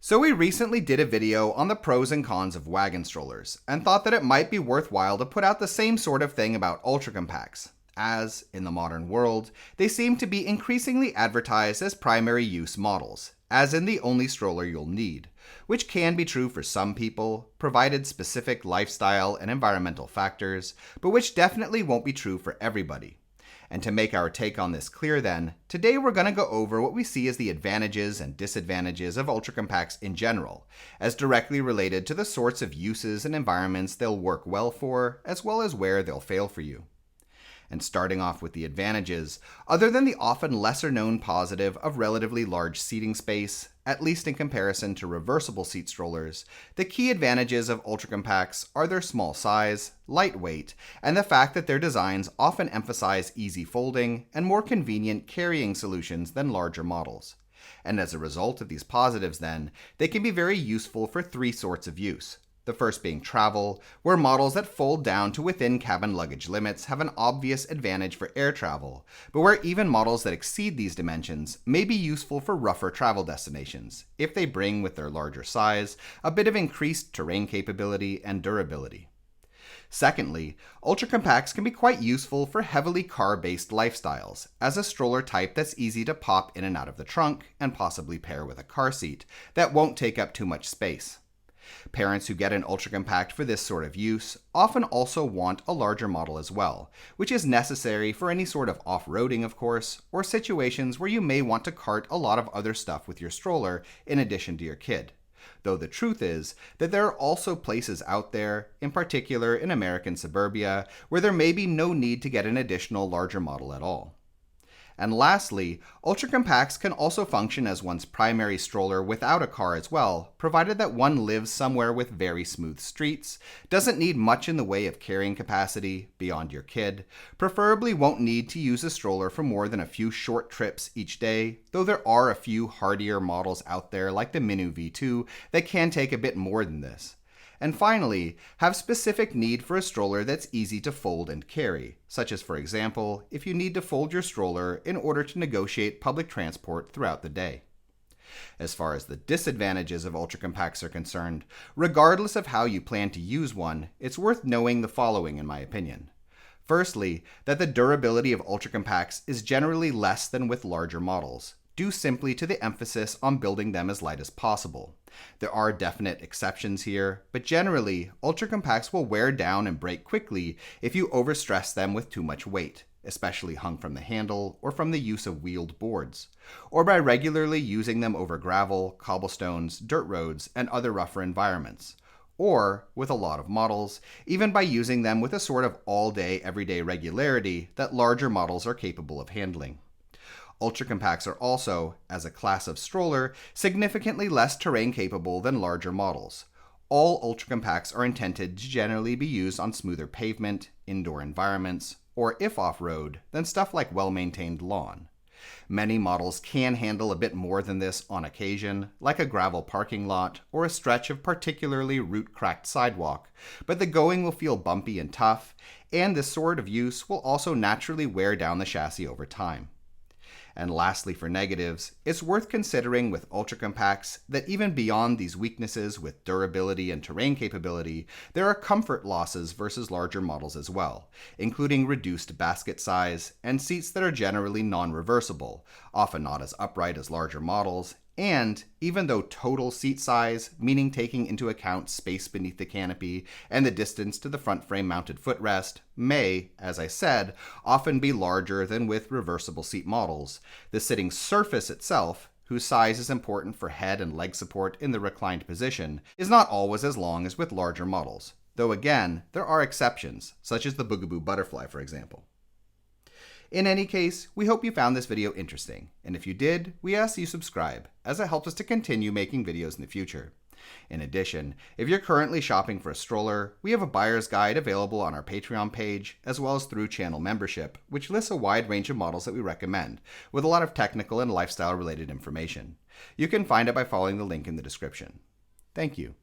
So we recently did a video on the pros and cons of wagon strollers, and thought that it might be worthwhile to put out the same sort of thing about ultra compacts, as, in the modern world, they seem to be increasingly advertised as primary use models, as in the only stroller you'll need, which can be true for some people, provided specific lifestyle and environmental factors, but which definitely won't be true for everybody. And to make our take on this clear then, today we're going to go over what we see as the advantages and disadvantages of ultra compacts in general, as directly related to the sorts of uses and environments they'll work well for, as well as where they'll fail for you. And starting off with the advantages, other than the often lesser known positive of relatively large seating space, at least in comparison to reversible seat strollers, the key advantages of ultra compacts are their small size, lightweight, and the fact that their designs often emphasize easy folding and more convenient carrying solutions than larger models. And as a result of these positives then, they can be very useful for three sorts of use. The first being travel, where models that fold down to within cabin luggage limits have an obvious advantage for air travel, but where even models that exceed these dimensions may be useful for rougher travel destinations, if they bring with their larger size a bit of increased terrain capability and durability. Secondly, ultra compacts can be quite useful for heavily car-based lifestyles, as a stroller type that's easy to pop in and out of the trunk and possibly pair with a car seat that won't take up too much space. Parents who get an ultra compact for this sort of use often also want a larger model as well, which is necessary for any sort of off-roading, of course, or situations where you may want to cart a lot of other stuff with your stroller in addition to your kid. Though the truth is that there are also places out there, in particular in American suburbia, where there may be no need to get an additional larger model at all. And lastly, ultra compacts can also function as one's primary stroller without a car as well, provided that one lives somewhere with very smooth streets, doesn't need much in the way of carrying capacity beyond your kid, preferably won't need to use a stroller for more than a few short trips each day, though there are a few hardier models out there like the Minu V2 that can take a bit more than this. And finally, have specific need for a stroller that's easy to fold and carry, such as, for example, if you need to fold your stroller in order to negotiate public transport throughout the day. As far as the disadvantages of ultra compacts are concerned, regardless of how you plan to use one, it's worth knowing the following in my opinion. Firstly, that the durability of ultra compacts is generally less than with larger models, due simply to the emphasis on building them as light as possible. There are definite exceptions here, but generally, ultra compacts will wear down and break quickly if you overstress them with too much weight, especially hung from the handle or from the use of wheeled boards, or by regularly using them over gravel, cobblestones, dirt roads, and other rougher environments. Or, with a lot of models, even by using them with a sort of all-day, everyday regularity that larger models are capable of handling. Ultra compacts are also, as a class of stroller, significantly less terrain capable than larger models. All ultra compacts are intended to generally be used on smoother pavement, indoor environments, or if off-road, then stuff like well-maintained lawn. Many models can handle a bit more than this on occasion, like a gravel parking lot or a stretch of particularly root-cracked sidewalk, but the going will feel bumpy and tough, and this sort of use will also naturally wear down the chassis over time. And lastly, for negatives, it's worth considering with ultra compacts that even beyond these weaknesses with durability and terrain capability, there are comfort losses versus larger models as well, including reduced basket size and seats that are generally non-reversible, often not as upright as larger models, and even though total seat size, meaning taking into account space beneath the canopy and the distance to the front frame mounted footrest, may, as I said, often be larger than with reversible seat models, the sitting surface itself, whose size is important for head and leg support in the reclined position, is not always as long as with larger models, though again, there are exceptions, such as the Bugaboo Butterfly, for example. In any case, we hope you found this video interesting, and if you did, we ask you subscribe, as it helps us to continue making videos in the future. In addition, if you're currently shopping for a stroller, we have a buyer's guide available on our Patreon page, as well as through channel membership, which lists a wide range of models that we recommend, with a lot of technical and lifestyle-related information. You can find it by following the link in the description. Thank you.